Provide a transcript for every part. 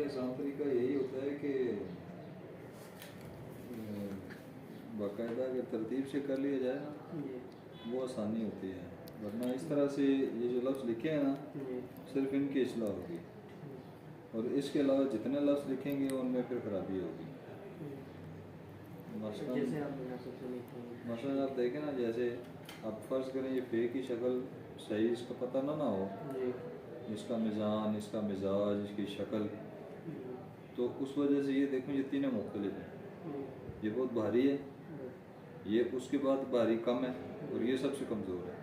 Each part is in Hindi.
आसान तरीका यही होता है कि बाकायदा अगर तरतीब से कर लिया जाए ना वो आसानी होती है, वरना इस तरह से ये जो लफ्ज़ लिखे हैं ना सिर्फ इनकी इस्लाह होगी और इसके अलावा जितने लफ्ज़ लिखेंगे उनमें फिर खराबी होगी। मसलन आप देखें ना, जैसे आप फ़र्ज़ करें ये फ़े की शक्ल सही इसका पता ना हो, इसका मिज़ान, इसका मिजाज, इसकी शक्ल, तो उस वजह से ये देखो ये तीनों मुख्तलिफ हैं। ये बहुत भारी है, ये उसके बाद भारी कम है और ये सबसे कमज़ोर है।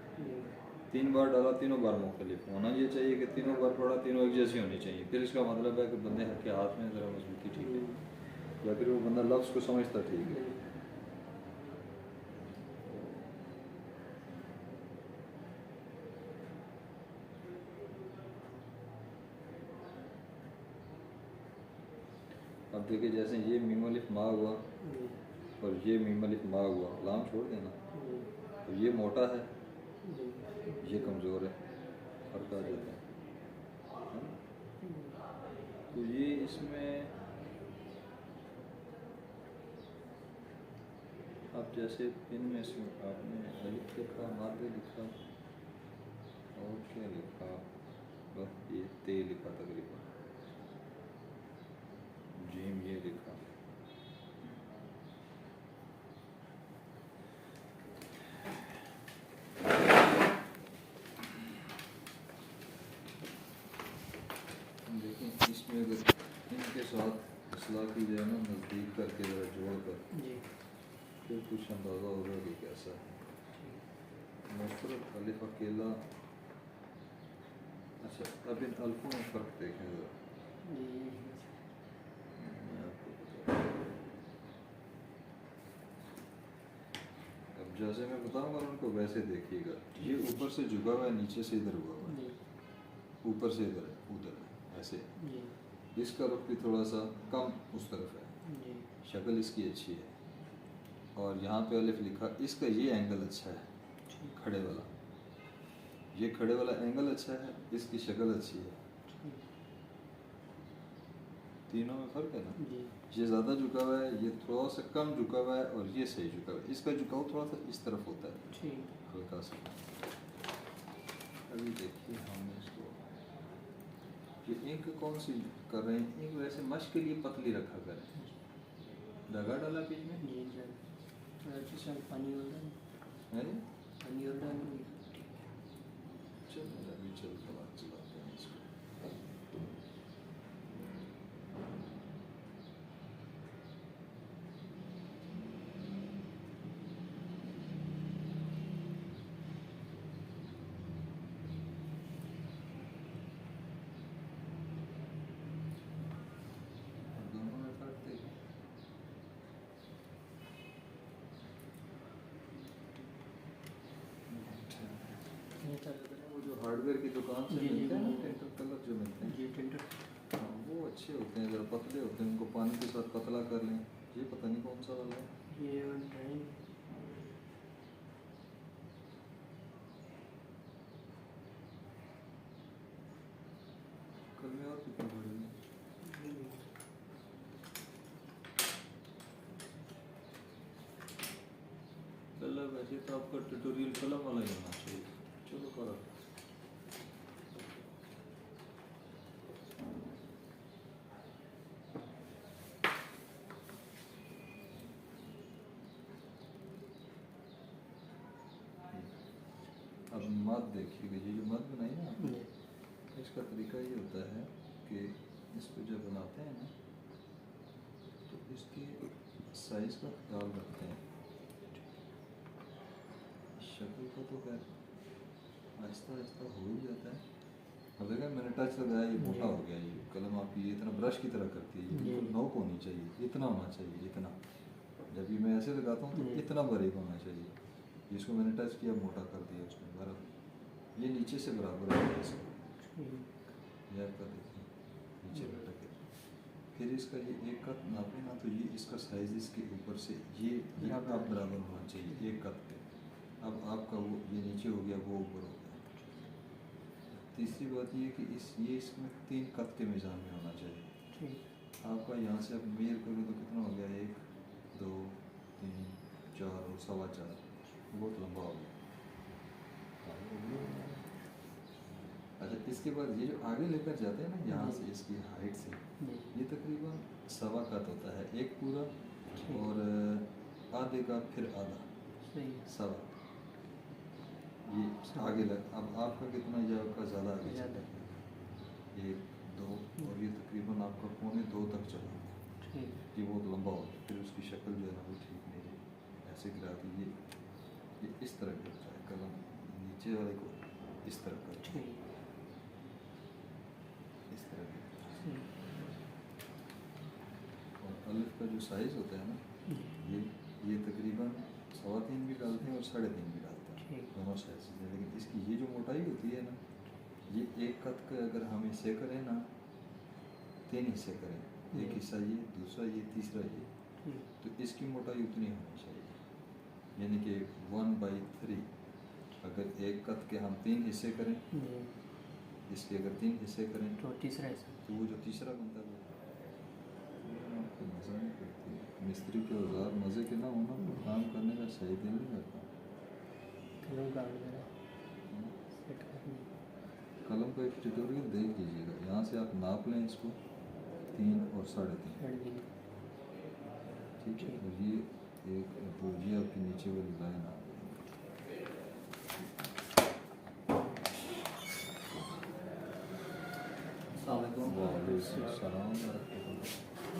3 बार डाला, तीनों बार मुख्तलिफ होना ये चाहिए कि तीनों बार पढ़ा तीनों एक जैसी होनी चाहिए। फिर इसका मतलब है कि बंदे के हाथ में ज़रा मजबूती ठीक है या फिर वो बंदा लफ्ज़ को समझता ठीक है। अब देखिए जैसे ये मीम अलिफ मा हुआ और ये मीम अलिफ मा हुआ, लाम छोड़ देना, तो ये मोटा है ये कमज़ोर है, फर्क आ जाता है। तो ये इसमें अब जैसे पिन में से आपने अलिफ लिखा, मादे लिखा और क्या लिखा, बस ये ते लिखा तकरीबन, जीम ये लिखा, देखिए इसमें अगर इनके साथ इस्लाह की जाए ना नज़दीक करके ज़रा जोड़ कर फिर कुछ अंदाज़ा होगा कि कैसा है। मुफ़रद अलिफ अकेला, अच्छा अब इन अल्फ़ों में फ़र्क देखें ज़रा, मैं आपको बताता हूँ। अब जैसे मैं बताऊँगा उनको वैसे देखिएगा, ये ऊपर से झुका हुआ है, नीचे से इधर हुआ हुआ है, ऊपर से इधर है, उधर है ऐसे। इसका रुख भी थोड़ा सा कम उस तरफ है, शक्ल इसकी अच्छी है और यहाँ पे अलिफ लिखा, इसका ये एंगल अच्छा है खड़े वाला, ये खड़े वाला एंगल अच्छा है, इसकी शक्ल अच्छी है, तीनों में फ़र्क है ना। ये ज़्यादा झुका हुआ है, ये थोड़ा सा कम झुका हुआ है और ये सही झुका हुआ है, इसका झुकाव थोड़ा सा इस तरफ होता है हल्का सा। अभी देखिए हम इसको ये इंक कौन सी कर रहे हैं, इंक वैसे मश्क के लिए पतली रखा करें। धागा डाला बीच में पानी हो रहा है, पानी हो रहा है। चलो अभी चलते बात चलाते हैं इसको। दोनों में फर्क देखें, वो जो हार्डवेयर की दुकान से मिलते हैं ना टेंटर कलर जो मिलते हैं, हाँ वो अच्छे होते हैं, ज़रा पतले होते हैं, उनको पानी के साथ पतला कर लें। ये पता नहीं कौन सा वाला है, ये कल में और कितने पड़ेंगे। कलर वैसे तो आपका ट्यूटोरियल कलम वाला ही होना चाहिए। चलो करो, अब मत देखिएगा, ये जो मत बनाई ना आपने, इसका तरीका ये होता है कि इसको जब बनाते हैं ना तो इसके साइज़ का ख्याल रखते हैं। शक्ल का तो खैर आहिस्ता आहिस्ता हो ही जाता है। अब देखा मैंने टच लगाया, ये मोटा हो गया, ये कलम आपकी ये इतना ब्रश की तरह करती है, ये बिल्कुल नोक होनी चाहिए, इतना होना चाहिए इतना। जब भी मैं ऐसे लगाता हूँ तो इतना बारीक होना चाहिए। जिसको मैंने टच किया मोटा कर दिया उसने बराबर, ये नीचे से बराबर हो गया इसको, यह कर देखिए नीचे लटक है। फिर इसका ये एक कत नापे ना तो ये इसका साइज़ इसके ऊपर से ये आप बराबर होना चाहिए एक कत पे। अब आपका वो ये नीचे हो गया, वो ऊपर हो गया। तीसरी बात ये कि इसमें 3 कत के मिज़ान में होना चाहिए। ठीक। आपका यहाँ से अब मेयर करूँ तो कितना हो गया, 1 2 3 4 और 4.25, बहुत लंबा हो गया। अच्छा, इसके बाद ये जो आगे लेकर जाते हैं ना यहाँ से, इसकी हाइट से, जी ये तकरीबन 1.25 कत होता है, एक पूरा ठीक। और आधे का फिर आधा, सही। 1.25 ये आगे लग। अब आपका कितना, ये आपका ज़्यादा आगे ज़्यादा। चला गया, 1 2 और ये तकरीबन आपका 1.25 तक चला गया। ठीक। ये बहुत लंबा हो गया, फिर उसकी शक्ल जो है ना वो ठीक नहीं है, ऐसे गिरा दी, ये इस तरह गिर जाए, कलम नीचे वाले को इस तरह कर, ठीक। इस तरह गिर जाए। सही। और अलिफ का जो साइज़ होता है ना, ये तकरीबन 3.25 भी डालते हैं और 3.5 भी डालते हैं, ठीक। दोनों साइज से। लेकिन इसकी ये जो मोटाई होती है ना, ये एक कत का अगर हम हिस्से करें ना, 3 हिस्से करें, एक हिस्सा ये, दूसरा ये, तीसरा ये, ठीक। तो इसकी मोटाई उतनी होनी चाहिए, यानी कि 1/3। अगर एक कत के हम 3 हिस्से करें, जी। इसके अगर 3 हिस्से करें तो तीसरा हिस्सा। तो वो जो तीसरा बनता है वो आपको मज़ा नहीं करती। मिस्त्री के औजार मज़े के ना होना, तो काम करने का सही दिल नहीं करता। कलम का वगैरह सेट करनी। कलम का एक ट्यूटोरियल देख लीजिएगा, यहाँ से आप नाप लें इसको 3 और 3.5, 3.5। ठीक है। और ये एक तो ये आपकी नीचे वाली लाइन आ गई।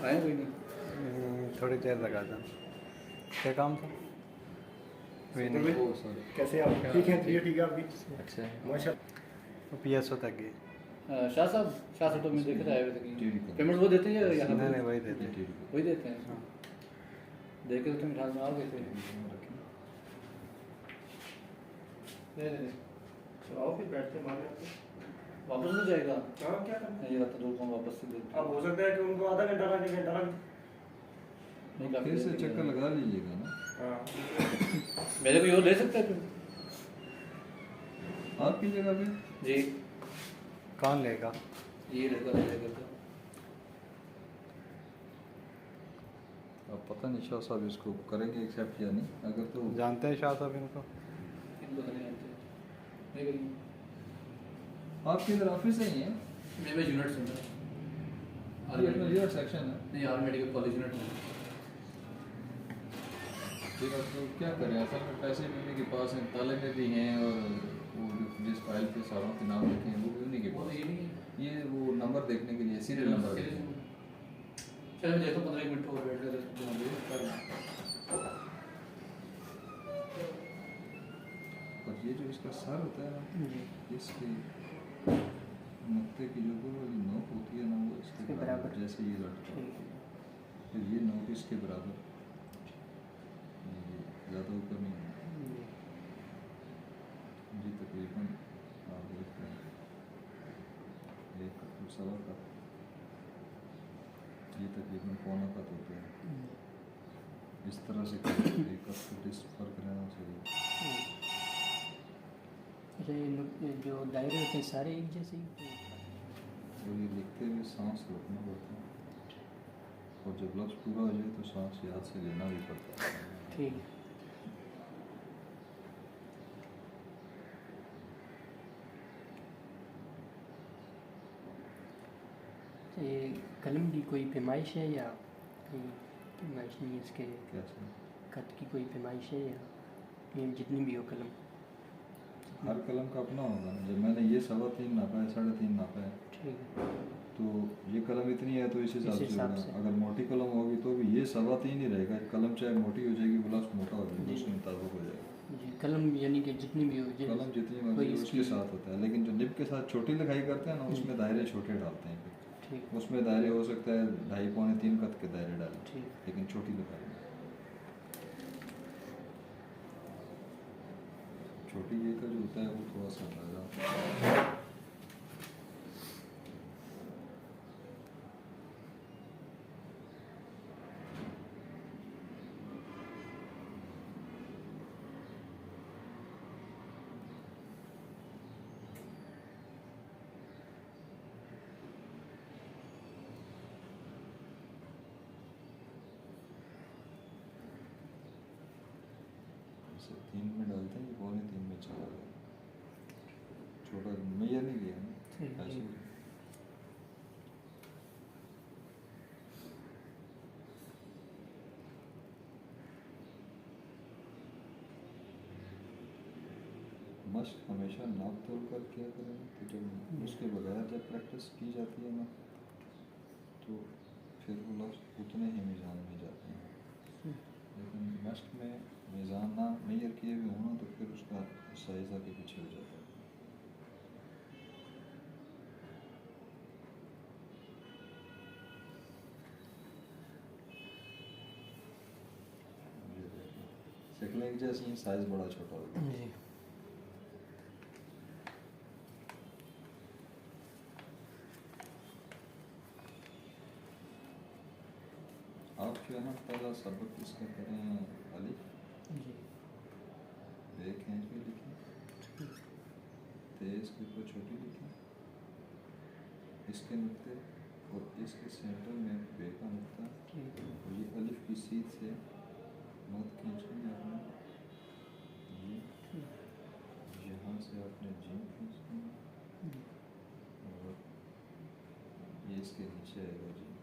आए कोई नहीं। थोड़ी देर लगा था, क्या काम था? कैसे आप ठीक है? ठीक है आपकी? अच्छा, माशा PSO तक गए? शाह साहब तो मैं देख रहा है टीडी को। पेमेंट वो देते हैं या यहाँ नहीं पे? नहीं, वही देते। टीडी को। वही देते हैं। हाँ। देख के तो तुम ख्याल में आओगे फिर। नहीं चलाओ फिर बैठते मारे आपको। वापस नहीं जाएगा। हाँ क्या करना? ये रहा तो वापस से देते अब हो सकता है कि उनको आधा घंटा लगे, घंटा लगे। नहीं काफी फिर से देर चक्कर लगेगा। लगा लीजिएगा ना। हाँ मेरे को ये ले सकता है फिर? आपकी जगह पे जी कौन लेगा? ये लड़का ले लेगा तो। अब पता नहीं शाह साहब इसको करेंगे एक्सेप्ट या नहीं, अगर तो जानते हैं शाह साहब इनको? इनको तो नहीं आते। नहीं करेंगे। आपके इधर ऑफिस ही है, मैं यूनिट सुन रहा ये अपना लीडर सेक्शन है। नहीं यार मेडिकल कॉलेज यूनिट में। ठीक है, तो क्या करें, असल में पैसे भी उन्हीं के पास हैं, ताले में भी हैं, और वो जो जिस फाइल पे सारों के नाम लिखे हैं वो भी उन्हीं के वो तो पास। ये नहीं है। ये वो नंबर देखने के लिए सीरियल नंबर देखने के लिए। चलो मैं देखो 15 मिनट और वेट कर और ये जो इसका सर होता है ना, जी इसके नुक्ते की जो ऊपर वाली नोक होती है ना, वो इसके इसके बराबर, बराबर। जैसे ये लटका ठीक होता है। है। फिर ये नोक इसके बराबर, ये ज़्यादा ऊपर नहीं होना। जी जी तकरीबन आप देखते हैं 1 कप और 1.25 कप, ये तकरीबन 1.25 कप होते हैं। इस तरह से 1 कप का डिस्ट फर्क रहना चाहिए। अच्छा ये जो दायरे होते हैं सारे एक जैसे ही? और ये लिखते हुए सांस रोकना पड़ता है, और जब लफ्ज़ पूरा हो जाए तो सांस याद से लेना भी पड़ता है। ठीक है। ये कलम की कोई पैमाइश है या कोई पैमाइश नहीं है इसके? कैसे? कट की कोई पैमाइश है या ये जितनी भी हो कलम? हर कलम का अपना होगा ना। जब मैंने ये 3.25 नापा है, 3.5 नापा है, ठीक है। तो ये कलम इतनी है तो इस हिसाब से हिसाब होगा। से। अगर मोटी कलम होगी तो भी ये 3.25 ही रहेगा। कलम चाहे मोटी हो जाएगी, ग्लास मोटा हो जाएगा, जी। उसके मुताबिक हो जाएगा। जी कलम यानी कि जितनी भी हो कलम जितनी कोई मर्जी हो उसके इसकी- साथ होता है, लेकिन जो निब के साथ छोटी लिखाई करते हैं ना, उसमें दायरे छोटे डालते हैं। फिर ठीक उसमें दायरे हो सकता है 2.5 पौने 3 कत के दायरे डालें, ठीक। लेकिन छोटी लिखाई में छोटी ये का जो होता है वो थोड़ा सा अंदाजा। जैसे 3 में डालते हैं, ये 2.25 में चला गया, छोटा मैयर नहीं गया ना, ठीक है। ऐसे ही। मश्क हमेशा नाप तोल कर किया करें, तो जब उसके बगैर जब प्रैक्टिस की जाती है ना, तो फिर वो लफ्ज़ उतने ही मीज़ान में जाते हैं। लेकिन मश्क में मीज़ान ना मेजर किए भी होना, तो फिर उसका साइज़ आगे पीछे हो जाता है। ये देखिए, शक्लें एक जैसी हैं, साइज़ बड़ा छोटा हो गया। जी। आप जो है ना पहला सबक इसका करें अलिफ, जी। 1 इंच भी लिखें, तेज़ के ऊपर छोटी लिखें, इसके नुक्ते और इसके सेंटर में बे का नुक्ता, ठीक है। और ये अलिफ की सीध से मत खींचनी है आपने, ये यहाँ से आपने जीम खींचनी है, और ये इसके नीचे आएगा जी।